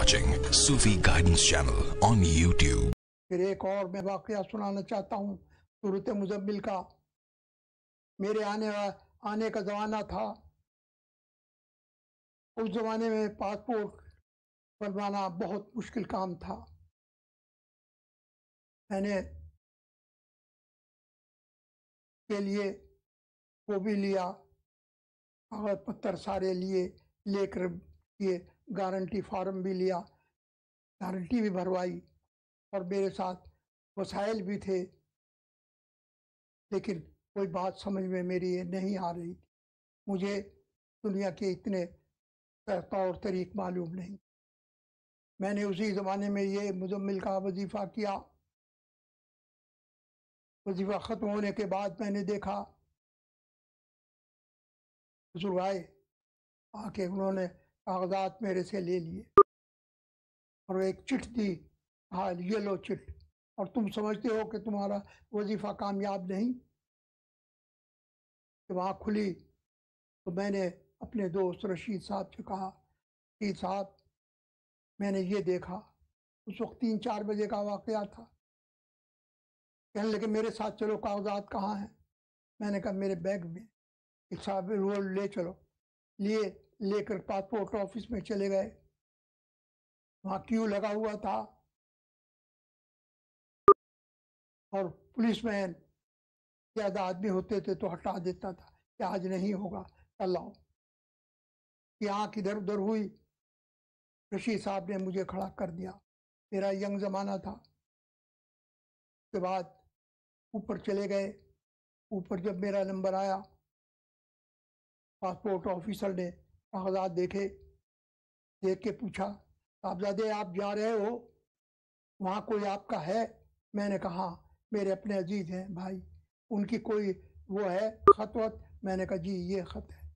watching Sufi Guidance Channel on YouTube. फिर एक और मैं वाकया सुनाना चाहता हूँ सूरत मुज़म्मिल का। मेरे आने का ज़माना था। उस ज़माने में पासपोर्ट बनवाना बहुत मुश्किल काम था। मैंने के लिए वो भी लिया, कागज पत्तर सारे लेकर ये गारंटी फार्म भी लिया, गारंटी भी भरवाई और मेरे साथ वसाइल भी थे, लेकिन कोई बात समझ में मेरी ये नहीं आ रही थी। मुझे दुनिया के इतने तौर तरीक़ मालूम नहीं। मैंने उसी ज़माने में ये मुज़म्मिल का वजीफ़ा किया। वजीफ़ा ख़त्म होने के बाद मैंने देखा हुज़ूर आए, आके उन्होंने कागज़ात मेरे से ले लिए और एक चिट दी, हाँ ये लो चिट, और तुम समझते हो कि तुम्हारा वजीफ़ा कामयाब नहीं। कि वहाँ खुली तो मैंने अपने दोस्त रशीद साहब से कहा, रशीद साहब मैंने ये देखा। उस वक्त 3-4 बजे का वाक़या था। कहने लगे मेरे साथ चलो, कागज़ात कहाँ हैं? मैंने कहा मेरे बैग में। एक साहब वो ले चलो, लेकर पासपोर्ट ऑफिस में चले गए। वहाँ क्यू लगा हुआ था और पुलिसमैन ज़्यादा आदमी होते थे तो हटा देता था कि आज नहीं होगा, कल आओ। कि आँख इधर उधर हुई, रशीद साहब ने मुझे खड़ा कर दिया। मेरा यंग ज़माना था। उसके बाद ऊपर चले गए। ऊपर जब मेरा नंबर आया, पासपोर्ट ऑफिसर ने कागजात देखे, देख के पूछा, साहबजादे आप जा रहे हो, वहाँ कोई आपका है? मैंने कहा मेरे अपने अजीज हैं भाई, उनकी कोई वो है ख़त वत? मैंने कहा जी ये ख़त है।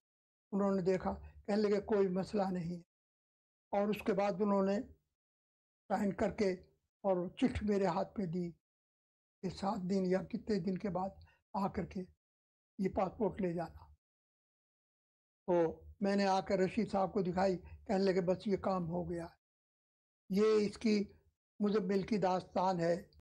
उन्होंने देखा, कहने लगे कोई मसला नहीं। और उसके बाद उन्होंने साइन करके और चिट्ठी मेरे हाथ में दी कि 7 दिन या कितने दिन के बाद आकर के ये पासपोर्ट ले जाना। तो मैंने आकर रशीद साहब को दिखाई, कहने लगे बस ये काम हो गया। ये इसकी मुज़म्मिल की दास्तान है।